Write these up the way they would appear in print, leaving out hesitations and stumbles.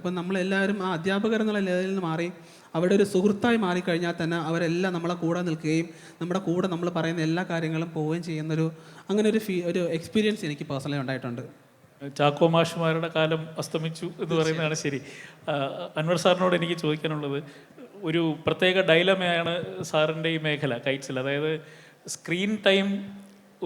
അപ്പം നമ്മളെല്ലാവരും ആ അധ്യാപകർ എന്നുള്ള ലെവലിൽ നിന്ന് മാറി അവിടെ ഒരു സുഹൃത്തായി മാറിക്കഴിഞ്ഞാൽ തന്നെ അവരെല്ലാം നമ്മളെ കൂടെ നിൽക്കുകയും നമ്മുടെ കൂടെ നമ്മൾ പറയുന്ന എല്ലാ കാര്യങ്ങളും പോവുകയും ചെയ്യുന്നൊരു അങ്ങനെ ഒരു എക്സ്പീരിയൻസ് എനിക്ക് പേഴ്സണലി ഉണ്ടായിട്ടുണ്ട്. ചാക്കോ മാഷുമാരുടെ കാലം അസ്തമിച്ചു എന്ന് പറയുന്നതാണ് ശരി. അൻവർ സാറിനോട് എനിക്ക് ചോദിക്കാനുള്ളത്, ഒരു പ്രത്യേക ഡൈലമയാണ് സാറിൻ്റെ ഈ മേഖല കൈറ്റ്സിൽ. അതായത് സ്ക്രീൻ ടൈം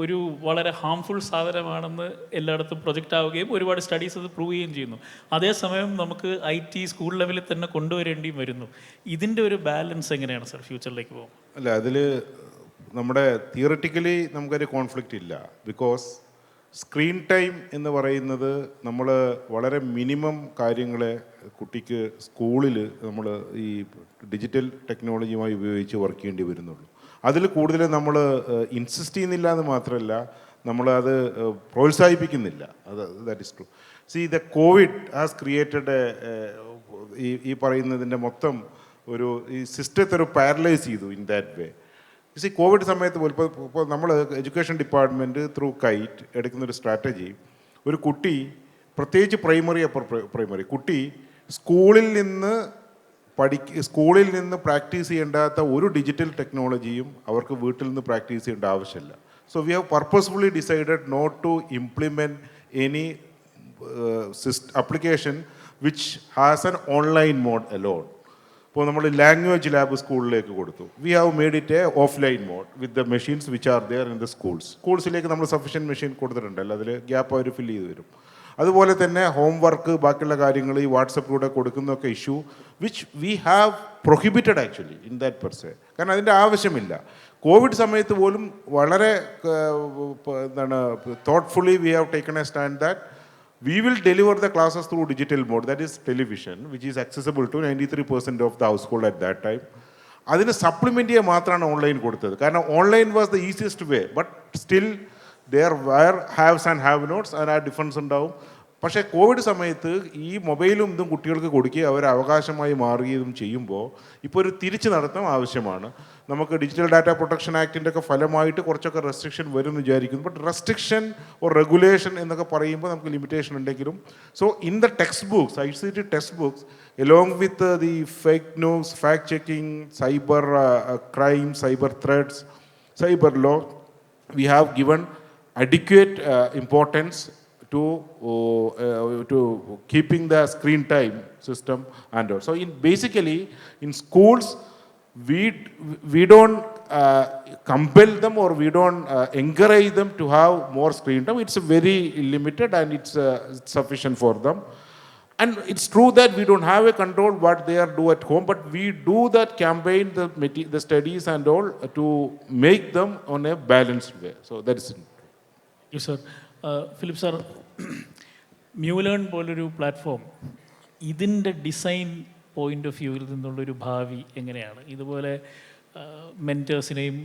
ഒരു വളരെ ഹാംഫുൾ സാധനമാണെന്ന് എല്ലായിടത്തും പ്രൊജക്റ്റ് ആവുകയും ഒരുപാട് സ്റ്റഡീസ് അത് പ്രൂവ് ചെയ്യുകയും ചെയ്യുന്നു. അതേസമയം നമുക്ക് IT സ്കൂൾ ലെവലിൽ തന്നെ കൊണ്ടുവരേണ്ടിയും വരുന്നു. ഇതിൻ്റെ ഒരു ബാലൻസ് എങ്ങനെയാണ് സാർ ഫ്യൂച്ചറിലേക്ക് പോകും? അല്ല, അതിൽ നമ്മുടെ തിയററ്റിക്കലി നമുക്കൊരു കോൺഫ്ലിക്റ്റ് ഇല്ല. ബിക്കോസ് സ്ക്രീൻ ടൈം എന്ന് പറയുന്നത് നമ്മൾ വളരെ മിനിമം കാര്യങ്ങളെ കുട്ടിക്ക് സ്കൂളിൽ നമ്മൾ ഈ ഡിജിറ്റൽ ടെക്നോളജിയുമായി ഉപയോഗിച്ച് വർക്ക് ചെയ്യേണ്ടി വരുന്നുള്ളൂ. അതിൽ കൂടുതൽ നമ്മൾ ഇൻസിസ്റ്റ് ചെയ്യുന്നില്ല എന്ന് മാത്രമല്ല, നമ്മളത് പ്രോത്സാഹിപ്പിക്കുന്നില്ല. That is true. See the covid has created ഈ പറയുന്നതിൻ്റെ മൊത്തം ഈ സിസ്റ്റത്തെ ഒരു പാരലൈസ് ചെയ്തു in that way. See covid സമയത്ത് പോലും ഇപ്പോൾ നമ്മൾ എഡ്യൂക്കേഷൻ ഡിപ്പാർട്ട്മെൻറ്റ് ത്രൂ കൈറ്റ് എടുക്കുന്നൊരു സ്ട്രാറ്റജി, ഒരു കുട്ടി പ്രത്യേകിച്ച് പ്രൈമറി കുട്ടി സ്കൂളിൽ നിന്ന് പ്രാക്ടീസ് ചെയ്യേണ്ടാത്ത ഒരു ഡിജിറ്റൽ ടെക്നോളജിയും അവർക്ക് വീട്ടിൽ നിന്ന് പ്രാക്ടീസ് ചെയ്യേണ്ട ആവശ്യമില്ല. So we have purposefully decided not to implement any application which has an online mode alone. ഇപ്പോൾ നമ്മൾ ലാംഗ്വേജ് ലാബ് സ്കൂളിലേക്ക് കൊടുത്തു. We have made it a offline mode with the machines which are there in the സ്കൂൾസിലേക്ക് നമ്മൾ sufficient machine കൊടുത്തിട്ടുണ്ടല്ലോ, അതിൽ gap അവർ fill ചെയ്ത് വരും. അതുപോലെ തന്നെ ഹോംവർക്ക് ബാക്കിയുള്ള കാര്യങ്ങൾ ഈ വാട്സപ്പിലൂടെ കൊടുക്കുന്നതൊക്കെ issue which we have prohibited actually in that per se. കാരണം അതിൻ്റെ ആവശ്യമില്ല. കോവിഡ് സമയത്ത് പോലും വളരെ thoughtfully we have taken a stand that we will deliver the classes through digital mode, that is television, which is accessible to 93% of the household at that time. അതിന് supplement ചെയ്യാൻ മാത്രമാണ് online കൊടുത്തത്. കാരണം online was the easiest way, but still there were haves and have nots, അതിന് ആ difference ഉണ്ടാവും. പക്ഷേ Covid സമയത്ത് ഈ മൊബൈലും ഇതും കുട്ടികൾക്ക് കൊടുക്കുകയും അവർ അവകാശമായി മാറുകയും ചെയ്യുമ്പോൾ ഇപ്പോൾ ഒരു തിരിച്ചു നടത്തം ആവശ്യമാണ്. നമുക്ക് ഡിജിറ്റൽ ഡാറ്റ പ്രൊട്ടക്ഷൻ ആക്ടിൻ്റെ ഒക്കെ ഫലമായിട്ട് കുറച്ചൊക്കെ റെസ്ട്രിക്ഷൻ വരും എന്ന് വിചാരിക്കുന്നു. ബട്ട് റെസ്ട്രിക്ഷൻ ഓർ റെഗുലേഷൻ എന്നൊക്കെ പറയുമ്പോൾ നമുക്ക് ലിമിറ്റേഷൻ ഉണ്ടെങ്കിലും, so in the text books, ICT text books, along with the fake news, fact checking, cyber crime, cyber threats, cyber law, we have given adequate importance to keeping the screen time system and all. So basically in schools we don't compel them or we don't encourage them to have more screen time. It's very limited and it's sufficient for them. And it's true that we don't have a control what they are do at home, but we do that campaign, the studies and all, to make them on a balanced way. So that is it. Yes sir. Philip sir, MuLearn പോലൊരു platform, ഇതിൻ്റെ design point of വ്യൂവിൽ നിന്നുള്ളൊരു ഭാവി എങ്ങനെയാണ്? ഇതുപോലെ മെൻറ്റേഴ്സിനെയും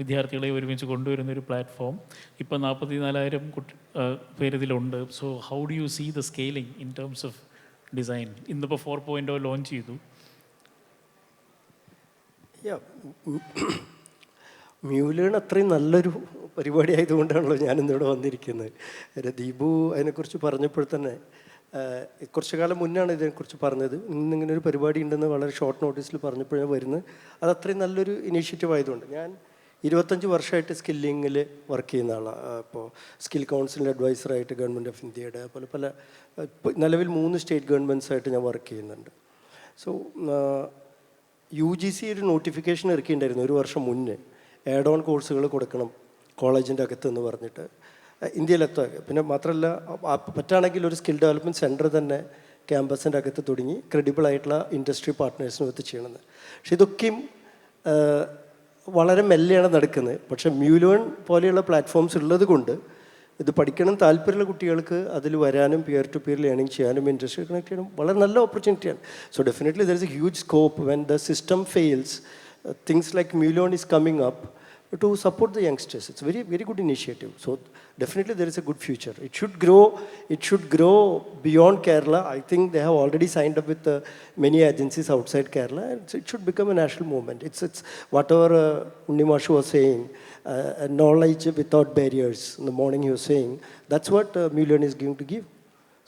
വിദ്യാർത്ഥികളെയും ഒരുമിച്ച് കൊണ്ടുവരുന്നൊരു platform ഇപ്പം 44,000 പേരിതിലുണ്ട്. So how do you see the scaling in terms of design? ഇന്നിപ്പോൾ 4.0 ലോഞ്ച് ചെയ്തു. മ്യൂലേൺ അത്രയും നല്ലൊരു പരിപാടി ആയതുകൊണ്ടാണല്ലോ ഞാനിന്നിവിടെ വന്നിരിക്കുന്നത്. ദീപു അതിനെക്കുറിച്ച് പറഞ്ഞപ്പോൾ തന്നെ കുറച്ചു കാലം മുന്നാണ് ഇതിനെക്കുറിച്ച് പറഞ്ഞത്. ഇന്നിങ്ങനെ ഒരു പരിപാടി ഉണ്ടെന്ന് വളരെ ഷോർട്ട് നോട്ടീസിൽ പറഞ്ഞപ്പോഴാണ് വരുന്നത്. അത് അത്രയും നല്ലൊരു ഇനീഷ്യേറ്റീവ് ആയതുകൊണ്ട് ഞാൻ 25 വർഷമായിട്ട് സ്കില്ലിങ്ങിൽ വർക്ക് ചെയ്യുന്ന ആളാണ്. ഇപ്പോൾ സ്കിൽ കൗൺസിലിൻ്റെ അഡ്വൈസറായിട്ട് ഗവൺമെൻറ് ഓഫ് ഇന്ത്യയുടെ അതുപോലെ പല നിലവിൽ 3 സ്റ്റേറ്റ് ഗവൺമെൻറ്റ്സായിട്ട് ഞാൻ വർക്ക് ചെയ്യുന്നുണ്ട്. സോ UGC ഒരു നോട്ടിഫിക്കേഷൻ ഇറക്കിയിട്ടുണ്ടായിരുന്നു ഒരു വർഷം മുന്നേ, ആഡ് ഓൺ കോഴ്സുകൾ കൊടുക്കണം കോളേജിൻ്റെ അകത്തെന്ന് പറഞ്ഞിട്ട് ഇന്ത്യയിലെത്തുക. പിന്നെ മാത്രമല്ല പറ്റുകയാണെങ്കിൽ ഒരു സ്കിൽ ഡെവലപ്മെൻറ്റ് സെൻറ്റർ തന്നെ ക്യാമ്പസിൻ്റെ അകത്ത് തുടങ്ങി ക്രെഡിബിൾ ആയിട്ടുള്ള ഇൻഡസ്ട്രി പാർട്ട്നേഴ്സിനകത്ത് ചെയ്യണമെന്ന്. പക്ഷെ ഇതൊക്കെയും വളരെ മെല്ലെയാണ് നടക്കുന്നത്. പക്ഷേ മ്യൂലേൺ പോലെയുള്ള പ്ലാറ്റ്ഫോംസ് ഉള്ളത് കൊണ്ട് ഇത് പഠിക്കണം താല്പര്യമുള്ള കുട്ടികൾക്ക് അതിൽ വരാനും പിയർ ടു പിയർ ലേണിംഗ് ചെയ്യാനും ഇൻഡസ്ട്രി കണക്ട് ചെയ്യാനും വളരെ നല്ല ഓപ്പർച്യൂണിറ്റിയാണ്. So definitely there is a huge scope when the system fails, things like MuLearn is coming up to support the youngsters. It's a very, very good initiative. So definitely there is a good future. It should grow beyond Kerala. I think they have already signed up with many agencies outside Kerala. It should become a national movement. It's whatever Unnimashu was saying, knowledge without barriers. In the morning he was saying, that's what Munilearn is going to give.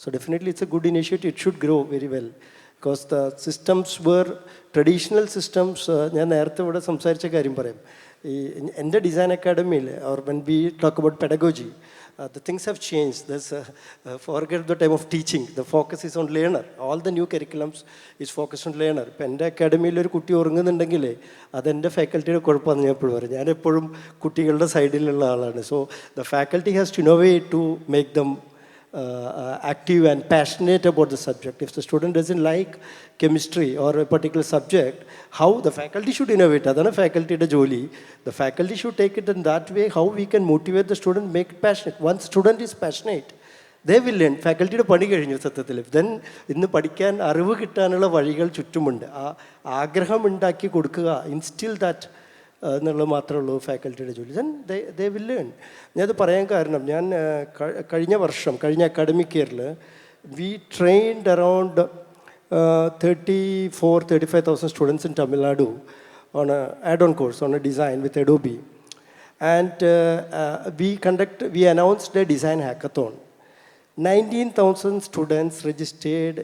So definitely it's a good initiative. It should grow very well. Because the systems were traditional systems. ഞാൻ നേരത്തെ ഇവിടെ സംസാരിച്ച കാര്യം പറയാം. ഈ എൻ്റെ design അക്കാഡമിയിൽ or when we talk about pedagogy, the things have changed. There's forget the time of teaching. The focus is on learner. All the new curriculums is focused on learner. ഇപ്പം എൻ്റെ അക്കാഡമിയിൽ ഒരു കുട്ടി ഉറങ്ങുന്നുണ്ടെങ്കിൽ അതെൻ്റെ ഫാക്കൽറ്റിയുടെ കുഴപ്പമാണെന്ന് ഞാൻ എപ്പോഴും പറയും. ഞാനെപ്പോഴും കുട്ടികളുടെ സൈഡിലുള്ള ആളാണ്. So the faculty has to innovate to make them active and passionate about the subject. If the student doesn't like chemistry or a particular subject, how the faculty should innovate. Adana faculty de joli. The faculty should take it in that way, how we can motivate the student, make it passionate. Once student is passionate, they will learn. Faculty de padi കഴിഞ്ഞു സത്യത്തിൽ. Then ഇന്ന് പഠിക്കാൻ അറിവ് കിട്ടാനുള്ള വഴികൾ ചുറ്റുമുണ്ട്. ആഗ്രഹം ഉണ്ടാക്കി കൊടുക്കുക, instill that എന്നുള്ളത് മാത്രമേ ഉള്ളൂ ഫാക്കൽറ്റിയുടെ ജോലി. Then they will learn. ഞാനത് പറയാൻ കാരണം, ഞാൻ കഴിഞ്ഞ അക്കാഡമിക് ഇയറിൽ we trained around 34,000-35,000 students in Tamil Nadu on an add-on course on a design with Adobe. And we announced a design hackathon. 19,000 students registered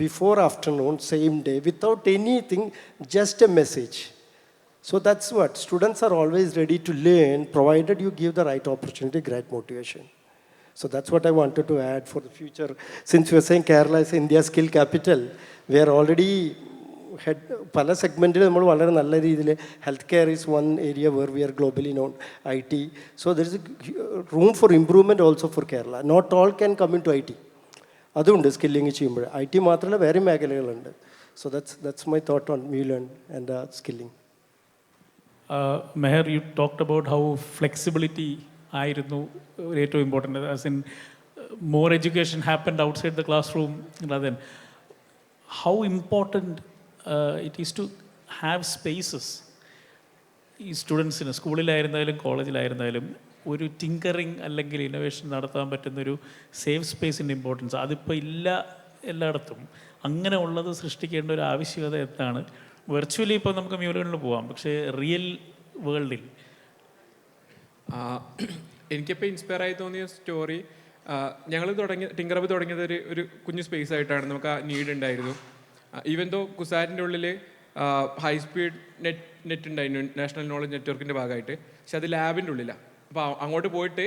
before afternoon, same day, without anything, just a message. So that's what, students are always ready to learn, provided you give the right opportunity, great motivation. So that's what I wanted to add for the future. Since we are saying Kerala is India's skill capital, we are already പല സെഗ്മെൻറ്റിൽ നമ്മൾ വളരെ നല്ല രീതിയിൽ health care is one area where we are globally known, IT. So there is room for improvement also for Kerala. Not all can come in to IT. അതുകൊണ്ട് skilling ചെയ്യുമ്പോൾ IT മാത്രമല്ല വേറെ മേഖലകളുണ്ട്. So that's my thought on MuLearn and skilling. Meher, you talked about how flexibility ആയിരുന്നു ഏറ്റവും important. As in more education happened outside the classroom rather than how important it is to have spaces. ഈ സ്റ്റുഡൻസിന് സ്കൂളിലായിരുന്നാലും കോളേജിലായിരുന്നാലും ഒരു tinkering അല്ലെങ്കിൽ innovation നടത്താൻ പറ്റുന്നൊരു safe സ്പേസിൻ്റെ importance അതിപ്പോൾ ഇല്ല എല്ലായിടത്തും. അങ്ങനെ ഉള്ളത് സൃഷ്ടിക്കേണ്ട ഒരു ആവശ്യകത എന്താണ്? വെർച്വലി ഇപ്പോൾ നമുക്ക് MuLearnൽ പോവാം, പക്ഷേ റിയൽ വേൾഡിൽ എനിക്കിപ്പോൾ ഇൻസ്പയർ ആയി തോന്നിയ സ്റ്റോറി, ഞങ്ങൾ ടിങ്കർ ഹബ് തുടങ്ങിയത് ഒരു കുഞ്ഞു സ്പേസ് ആയിട്ടാണ്. നമുക്ക് ആ നീഡ് ഉണ്ടായിരുന്നു. ഈവൻ ദോ കുസാറ്റിൻ്റെ ഉള്ളിൽ ഹൈ സ്പീഡ് നെറ്റ് ഉണ്ടായിരുന്നു, നാഷണൽ നോളജ് നെറ്റ്വർക്കിൻ്റെ ഭാഗമായിട്ട്. പക്ഷെ അത് ലാബിൻ്റെ ഉള്ളിലാണ്. അപ്പോൾ അങ്ങോട്ട് പോയിട്ട്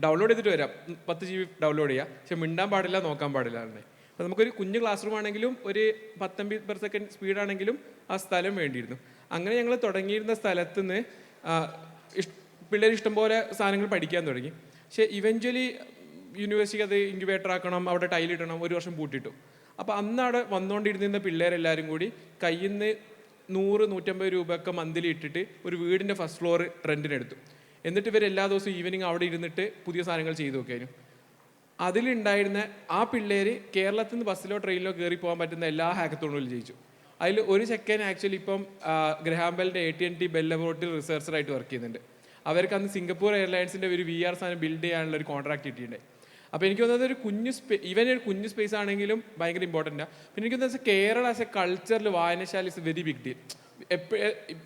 ഡൗൺലോഡ് ചെയ്തിട്ട് വരാം, 10 GB ഡൗൺലോഡ് ചെയ്യാം, പക്ഷെ മിണ്ടാൻ പാടില്ല, നോക്കാൻ പാടില്ല എന്ന്. അപ്പോൾ നമുക്കൊരു കുഞ്ഞ് ക്ലാസ് റൂം ആണെങ്കിലും ഒരു 10 MB/s സ്പീഡാണെങ്കിലും ആ സ്ഥലം വേണ്ടിയിരുന്നു. അങ്ങനെ ഞങ്ങൾ തുടങ്ങിയിരുന്ന സ്ഥലത്ത് നിന്ന് പിള്ളേർ ഇഷ്ടംപോലെ സാധനങ്ങൾ പഠിക്കാൻ തുടങ്ങി. പക്ഷേ ഇവഞ്ച്വലി യൂണിവേഴ്സിറ്റി അത് ഇൻക്യുബേറ്റർ ആക്കണം, അവിടെ ടൈലിടണം, 1 വർഷം പൂട്ടിട്ടു. അപ്പോൾ അന്ന് അവിടെ വന്നുകൊണ്ടിരുന്ന പിള്ളേരെല്ലാവരും കൂടി കയ്യിൽ നിന്ന് 100-150 രൂപയൊക്കെ മന്ത്ലി ഇട്ടിട്ട് ഒരു വീടിൻ്റെ ഫസ്റ്റ് ഫ്ലോർ റെൻറ്റിനെടുത്തു. എന്നിട്ട് ഇവർ എല്ലാ ദിവസവും ഈവനിങ് അവിടെ ഇരുന്നിട്ട് പുതിയ സാധനങ്ങൾ ചെയ്തു നോക്കിയായിരുന്നു. അതിലുണ്ടായിരുന്ന ആ പിള്ളേർ കേരളത്തിൽ നിന്ന് ബസ്സിലോ ട്രെയിനിലോ കയറി പോകാൻ പറ്റുന്ന എല്ലാ ഹാക്കത്തോണുകളിലും ജയിച്ചു. അതിൽ ഒരു ചെക്കൻ ആക്ച്വലി ഇപ്പം ഗ്രഹാം ബെല്ലിൻ്റെ AT&T ബെൽ ലബോറട്ടറി റിസർച്ചറായിട്ട് വർക്ക് ചെയ്യുന്നുണ്ട്. അവർക്ക് അന്ന് സിംഗപ്പൂർ എയർലൈൻസിൻ്റെ ഒരു VR സാധനം ബിൽഡ് ചെയ്യാനുള്ള ഒരു കോൺട്രാക്ട് കിട്ടിയിട്ടുണ്ട്. അപ്പോൾ എനിക്ക് തോന്നുന്നത് ഒരു കുഞ്ഞു ഒരു കുഞ്ഞു സ്പേസ് ആണെങ്കിലും ഭയങ്കര ഇമ്പോർട്ടൻ്റാണ്. പിന്നെ എനിക്ക് തോന്നുന്നത് കേരള ആസ് എ കൾച്ചറിൽ വായനശാല is a very big deal.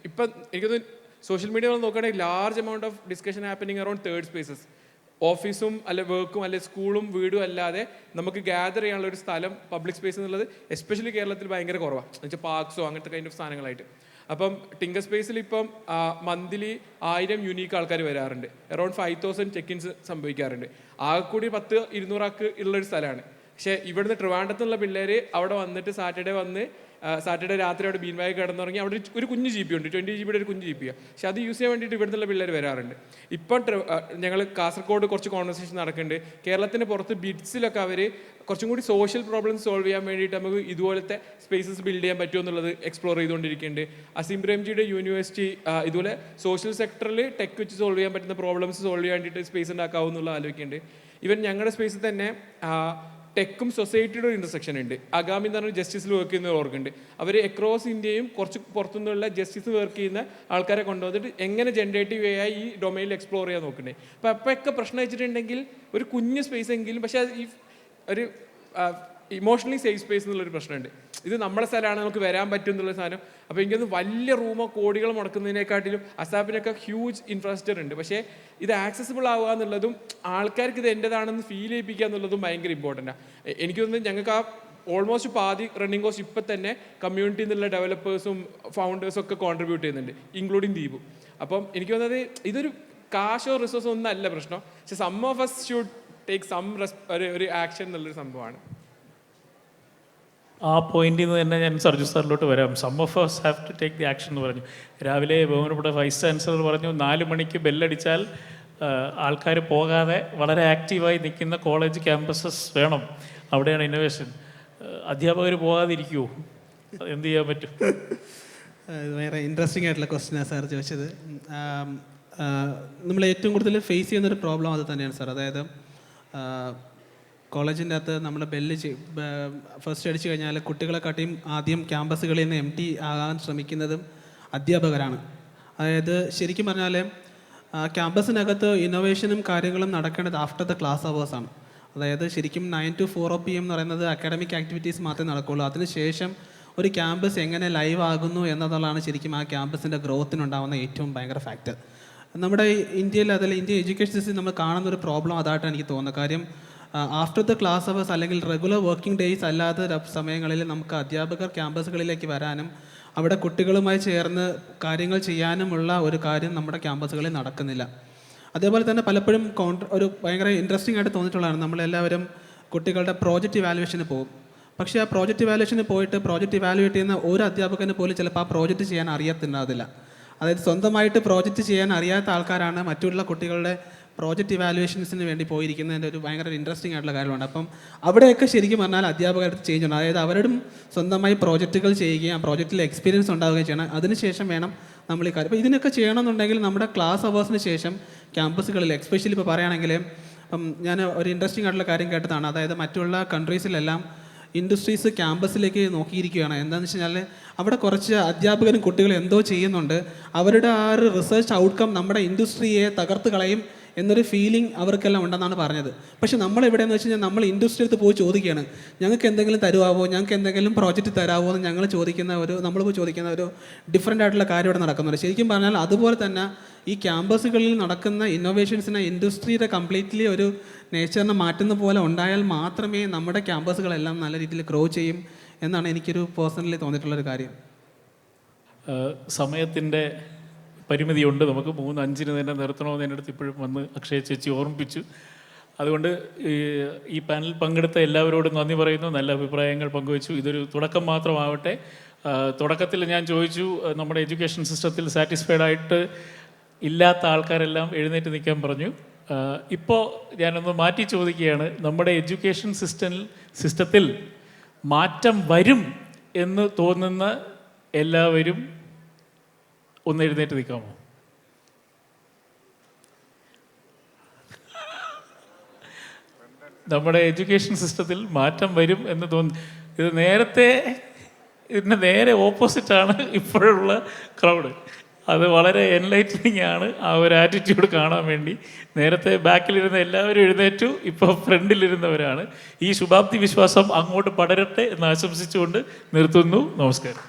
ഇപ്പം എനിക്ക് തോന്നുന്നു സോഷ്യൽ മീഡിയകൾ നോക്കുകയാണെങ്കിൽ large amount of discussion happening around third spaces. ഓഫീസും അല്ലെ വർക്കും അല്ലെ സ്കൂളും വീടും അല്ലാതെ നമുക്ക് ഗ്യാദർ ചെയ്യാനുള്ള ഒരു സ്ഥലം, പബ്ലിക് സ്പേസ് എന്നുള്ളത് എസ്പെഷ്യലി കേരളത്തിൽ ഭയങ്കര കുറവാണ്. എന്നുവെച്ചാൽ പാർക്സോ അങ്ങനത്തെ കൈൻഡ് ഓഫ് സാധനങ്ങളായിട്ട്. അപ്പം ടിങ്കർ സ്പേസിൽ ഇപ്പം മന്ത്ലി 1000 യൂണീക്ക് ആൾക്കാർ വരാറുണ്ട്. അറൗണ്ട് 5000 ചെക്ക്-ഇൻസ് സംഭവിക്കാറുണ്ട്. ആകെ കൂടി 100-200 ആൾക്ക് ഉള്ളൊരു സ്ഥലമാണ്. പക്ഷേ ഇവിടുന്ന് ട്രിവാൻഡ്രത്തുള്ള പിള്ളേർ അവിടെ വന്നിട്ട് സാറ്റർഡേ രാത്രി അവിടെ ബീൻവായി കിടന്നുറങ്ങി. അവിടെ ഒരു കുഞ്ഞ് GB ഉണ്ട്, 20 GB ഒരു കുഞ്ഞ് GB. പക്ഷെ അത് യൂസ് ചെയ്യാൻ വേണ്ടിയിട്ട് ഇവിടുന്നുള്ള പിള്ളേർ വരാറുണ്ട്. ഇപ്പം ഞങ്ങൾ കാസർഗോഡ് കുറച്ച് കോൺവെർസേഷൻ നടക്കുന്നുണ്ട്. കേരളത്തിന് പുറത്ത് ബിറ്റ്സിലൊക്കെ അവർ കുറച്ചും കൂടി സോഷ്യൽ പ്രോബ്ലംസ് സോൾവ് ചെയ്യാൻ വേണ്ടിയിട്ട് നമുക്ക് ഇതുപോലത്തെ സ്പേസസ് ബിൽഡ് ചെയ്യാൻ പറ്റുമോ എന്നുള്ളത് എക്സ്പ്ലോർ ചെയ്തുകൊണ്ടിരിക്കുന്നുണ്ട്. അസീം പ്രേംജിയുടെ യൂണിവേഴ്സിറ്റി ഇതുപോലെ സോഷ്യൽ സെക്ടറിൽ ടെക് വെച്ച് സോൾവ് ചെയ്യാൻ പറ്റുന്ന പ്രോബ്ലംസ് സോൾവ് ചെയ്യാൻ വേണ്ടിയിട്ട് സ്പേസ് ഉണ്ടാക്കാവും എന്നുള്ള ആലോചിക്കുന്നുണ്ട്. ഈവൻ ഞങ്ങളുടെ സ്പേസിൽ തന്നെ ടെക്കും സൊസൈറ്റിയുടെ ഒരു ഇൻ്റർസെക്ഷൻ ഉണ്ട്. അഗാമി എന്ന് പറഞ്ഞാൽ ജസ്റ്റിസിൽ വർക്ക് ചെയ്യുന്ന ഓർക്കുണ്ട്. അവർ അക്രോസ് ഇന്ത്യയും കുറച്ച് പുറത്തുനിന്നുള്ള ജസ്റ്റിസ് വർക്ക് ചെയ്യുന്ന ആൾക്കാരെ കൊണ്ടുവന്നിട്ട് എങ്ങനെ ജനറേറ്റീവ് AI ഈ ഡൊമൈനിൽ എക്സ്പ്ലോർ ചെയ്യാൻ നോക്കണ്ടേ. അപ്പോൾ അപ്പോഴൊക്കെ പ്രശ്നം വെച്ചിട്ടുണ്ടെങ്കിൽ ഒരു കുഞ്ഞ് സ്പേസ് എങ്കിലും, പക്ഷേ ഈ ഒരു ഇമോഷണലി സേഫ് സ്പേസ് എന്നുള്ളൊരു പ്രശ്നമുണ്ട്. ഇത് നമ്മുടെ സ്ഥലമാണ്, നമുക്ക് വരാൻ പറ്റും എന്നുള്ള സാധനം. അപ്പോൾ എനിക്കൊന്ന് വലിയ റൂമോ കോടികൾ മുടക്കുന്നതിനെക്കാട്ടിലും അസാപ്പിനൊക്കെ ഹ്യൂജ് ഇൻഫ്രാസ്ട്രക്ചർ ഉണ്ട്. പക്ഷേ ഇത് ആക്സസിബിൾ ആവുക എന്നുള്ളതും ആൾക്കാർക്ക് ഇത് എൻ്റെതാണെന്ന് ഫീൽ ചെയ്യിപ്പിക്കുക എന്നുള്ളതും ഭയങ്കര ഇമ്പോർട്ടൻ്റാണ്. എനിക്ക് തോന്നുന്നു ഞങ്ങൾക്ക് ആ ഓൾമോസ്റ്റ് പാതി റണ്ണിങ് കോസ്റ്റ് ഇപ്പം തന്നെ കമ്മ്യൂണിറ്റിയിൽ നിന്നുള്ള ഡെവലപ്പേഴ്സും ഫൗണ്ടേഴ്സും ഒക്കെ കോൺട്രിബ്യൂട്ട് ചെയ്യുന്നുണ്ട്, ഇൻക്ലൂഡിങ് ദീപു. അപ്പം എനിക്ക് തോന്നുന്നത് ഇതൊരു കാശോ റിസോഴ്സോ ഒന്നും അല്ല പ്രശ്നം, പക്ഷെ some of us should take some ഒരു ആക്ഷൻ എന്നുള്ളൊരു സംഭവമാണ്. ആ പോയിന്റിൽ നിന്ന് തന്നെ ഞാൻ സർജു സാറിലോട്ട് വരാം. Some of us have to take the action എന്ന് പറഞ്ഞു. രാവിലെ ബഹുമാനപ്പെട്ട വൈസ് ചാൻസലർ പറഞ്ഞു 4 മണിക്ക് ബെല്ലടിച്ചാൽ ആൾക്കാർ പോകാതെ വളരെ ആക്റ്റീവായി നിൽക്കുന്ന കോളേജ് ക്യാമ്പസസ് വേണം, അവിടെയാണ് ഇന്നോവേഷൻ. അധ്യാപകർ പോകാതിരിക്കുമോ? എന്ത് ചെയ്യാൻ പറ്റും? വേറെ ഇൻട്രസ്റ്റിംഗ് ആയിട്ടുള്ള ക്വസ്റ്റ്യനാണ് സാർ ചോദിച്ചത്. നമ്മൾ ഏറ്റവും കൂടുതൽ ഫേസ് ചെയ്യുന്നൊരു പ്രോബ്ലം അത് തന്നെയാണ് സാർ. അതായത് കോളേജിൻ്റെ അകത്ത് നമ്മൾ ഫസ്റ്റ് അടിച്ചു കഴിഞ്ഞാൽ കുട്ടികളെക്കാട്ടിയും ആദ്യം ക്യാമ്പസുകളിൽ നിന്ന് empty ആകാൻ ശ്രമിക്കുന്നതും അധ്യാപകരാണ്. അതായത് ശരിക്കും പറഞ്ഞാൽ ക്യാമ്പസിനകത്ത് ഇന്നോവേഷനും കാര്യങ്ങളും നടക്കേണ്ടത് ആഫ്റ്റർ ദ ക്ലാസ് അവേഴ്സാണ്. അതായത് ശരിക്കും 9 to 4 PM എന്ന് പറയുന്നത് അക്കാഡമിക് ആക്ടിവിറ്റീസ് മാത്രമേ നടക്കുകയുള്ളൂ. അതിനുശേഷം ഒരു ക്യാമ്പസ് എങ്ങനെ ലൈവ് ആകുന്നു എന്നതുള്ളതാണ് ശരിക്കും ആ ക്യാമ്പസിൻ്റെ ഗ്രോത്തിനുണ്ടാകുന്ന ഏറ്റവും ഭയങ്കര ഫാക്ടർ. നമ്മുടെ ഇന്ത്യയിൽ അതിൽ ഇന്ത്യൻ എഡ്യൂക്കേഷൻ സിസ്റ്റം നമ്മൾ കാണുന്നൊരു പ്രോബ്ലം അതായിട്ടാണ് എനിക്ക് തോന്നുന്നത്. കാര്യം ആഫ്റ്റർ ദ ക്ലാസ് അവേഴ്സ് അല്ലെങ്കിൽ റെഗുലർ വർക്കിംഗ് ഡേയ്സ് അല്ലാത്ത സമയങ്ങളിൽ നമുക്ക് അധ്യാപകർ ക്യാമ്പസുകളിലേക്ക് വരാനും അവിടെ കുട്ടികളുമായി ചേർന്ന് കാര്യങ്ങൾ ചെയ്യാനുമുള്ള ഒരു കാര്യം നമ്മുടെ ക്യാമ്പസുകളിൽ നടക്കുന്നില്ല. അതേപോലെ തന്നെ പലപ്പോഴും ഒരു ഭയങ്കര ഇൻട്രസ്റ്റിംഗ് ആയിട്ട് തോന്നിയിട്ടുള്ളതാണ്, നമ്മളെല്ലാവരും കുട്ടികളുടെ പ്രോജക്റ്റ് ഇവാലുവേഷന് പോകും. പക്ഷേ ആ പ്രോജക്റ്റ് ഇവാലുവേഷന് പോയിട്ട് പ്രോജക്റ്റ് ഇവാലുവേറ്റ് ചെയ്യുന്ന ഒരു അധ്യാപകന് പോലും ചിലപ്പോൾ ആ പ്രോജക്റ്റ് ചെയ്യാൻ അറിയത്തുണ്ടാവില്ല. അതായത് സ്വന്തമായിട്ട് പ്രോജക്റ്റ് ചെയ്യാൻ അറിയാത്ത ആൾക്കാരാണ് മറ്റുള്ള കുട്ടികളുടെ പ്രോജക്റ്റ് ഇവാലുവേഷൻസിന് വേണ്ടി പോയിരിക്കുന്നതിൻ്റെ ഒരു ഭയങ്കര ഇൻട്രസ്റ്റിംഗ് ആയിട്ടുള്ള കാര്യമാണ്. അപ്പം അവിടെയൊക്കെ ശരിക്കും പറഞ്ഞാൽ അധ്യാപകരുടെ ചേഞ്ച് ഉണ്ട്. അതായത് അവരും സ്വന്തമായി പ്രോജക്റ്റുകൾ ചെയ്യുകയും ആ പ്രോജക്റ്റിൽ എക്സ്പീരിയൻസ് ഉണ്ടാവുകയും ചെയ്യണം. അതിനുശേഷം വേണം നമ്മൾ ഈ കാര്യം. അപ്പോൾ ഇതിനൊക്കെ ചെയ്യണമെന്നുണ്ടെങ്കിൽ നമ്മുടെ ക്ലാസ് അവേഴ്സിന് ശേഷം ക്യാമ്പസുകളിൽ എസ്പെഷ്യലി ഇപ്പോൾ പറയുകയാണെങ്കിൽ ഞാൻ ഒരു ഇൻട്രസ്റ്റിംഗ് ആയിട്ടുള്ള കാര്യം കേട്ടതാണ്. അതായത് മറ്റുള്ള കൺട്രീസിലെല്ലാം ഇൻഡസ്ട്രീസ് ക്യാമ്പസിലേക്ക് നോക്കിയിരിക്കുകയാണ്. എന്താണെന്ന് വെച്ച് കഴിഞ്ഞാൽ അവിടെ കുറച്ച് അധ്യാപകരും കുട്ടികളും എന്തോ ചെയ്യുന്നുണ്ട്, അവരുടെ ആ ഒരു റിസർച്ച് ഔട്ട്കം നമ്മുടെ ഇൻഡസ്ട്രിയെ തകർത്ത് കളയും എന്നൊരു ഫീലിംഗ് അവർക്കെല്ലാം ഉണ്ടെന്നാണ് പറഞ്ഞത്. പക്ഷേ നമ്മളെവിടെയെന്ന് വെച്ച് കഴിഞ്ഞാൽ നമ്മൾ ഇൻഡസ്ട്രി അടുത്ത് പോയി ചോദിക്കുകയാണ്, ഞങ്ങൾക്ക് എന്തെങ്കിലും തരുവാവോ, ഞങ്ങൾക്ക് എന്തെങ്കിലും പ്രോജക്റ്റ് തരാമോ എന്ന് നമ്മൾ പോയി ചോദിക്കുന്ന ഒരു ഡിഫറെൻ്റ് ആയിട്ടുള്ള കാര്യം ഇവിടെ നടക്കുന്നുണ്ട്. ശരിക്കും പറഞ്ഞാൽ അതുപോലെ തന്നെ ഈ ക്യാമ്പസുകളിൽ നടക്കുന്ന ഇന്നോവേഷൻസിനെ ഇൻഡസ്ട്രിയുടെ കംപ്ലീറ്റ്ലി ഒരു നേച്ചറിനെ മാറ്റുന്ന പോലെ ഉണ്ടായാൽ മാത്രമേ നമ്മുടെ ക്യാമ്പസുകളെല്ലാം നല്ല രീതിയിൽ ഗ്രോ ചെയ്യും എന്നാണ് എനിക്കൊരു പേഴ്സണലി തോന്നിയിട്ടുള്ളൊരു കാര്യം. സമയത്തിൻ്റെ പരിമിതിയുണ്ട്, നമുക്ക് 3:05 തന്നെ നിർത്തണമെന്ന് എൻ്റെ അടുത്ത് ഇപ്പോഴും വന്ന് അക്ഷയ ചേച്ചി ഓർമ്മിപ്പിച്ചു. അതുകൊണ്ട് ഈ പാനൽ പങ്കെടുത്ത എല്ലാവരോടും നന്ദി പറയുന്നു. നല്ല അഭിപ്രായങ്ങൾ പങ്കുവച്ചു. ഇതൊരു തുടക്കം മാത്രമാവട്ടെ. തുടക്കത്തിൽ ഞാൻ ചോദിച്ചു, നമ്മുടെ എഡ്യൂക്കേഷൻ സിസ്റ്റത്തിൽ സാറ്റിസ്ഫൈഡ് ആയിട്ട് ഇല്ലാത്ത ആൾക്കാരെല്ലാം എഴുന്നേറ്റ് നിൽക്കാൻ പറഞ്ഞു. ഇപ്പോൾ ഞാനൊന്ന് മാറ്റി ചോദിക്കുകയാണ്, നമ്മുടെ എഡ്യൂക്കേഷൻ സിസ്റ്റത്തിൽ മാറ്റം വരും എന്ന് തോന്നുന്ന എല്ലാവരും ഒന്ന് എഴുന്നേറ്റ് നിൽക്കാമോ? നമ്മുടെ എഡ്യൂക്കേഷൻ സിസ്റ്റത്തിൽ മാറ്റം വരും എന്ന് ഇതിൻ്റെ നേരെ ഓപ്പോസിറ്റാണ് ഇപ്പോഴുള്ള ക്രൗഡ്. അത് വളരെ എൻലൈറ്റനിങ് ആണ് ആ ഒരു ആറ്റിറ്റ്യൂഡ് കാണാൻ വേണ്ടി. നേരത്തെ ബാക്കിലിരുന്ന എല്ലാവരും എഴുന്നേറ്റു, ഇപ്പോൾ ഫ്രണ്ടിലിരുന്നവരാണ്. ഈ ശുഭാപ്തി വിശ്വാസം അങ്ങോട്ട് പടരട്ടെ എന്ന് ആശംസിച്ചുകൊണ്ട് നിർത്തുന്നു. നമസ്കാരം.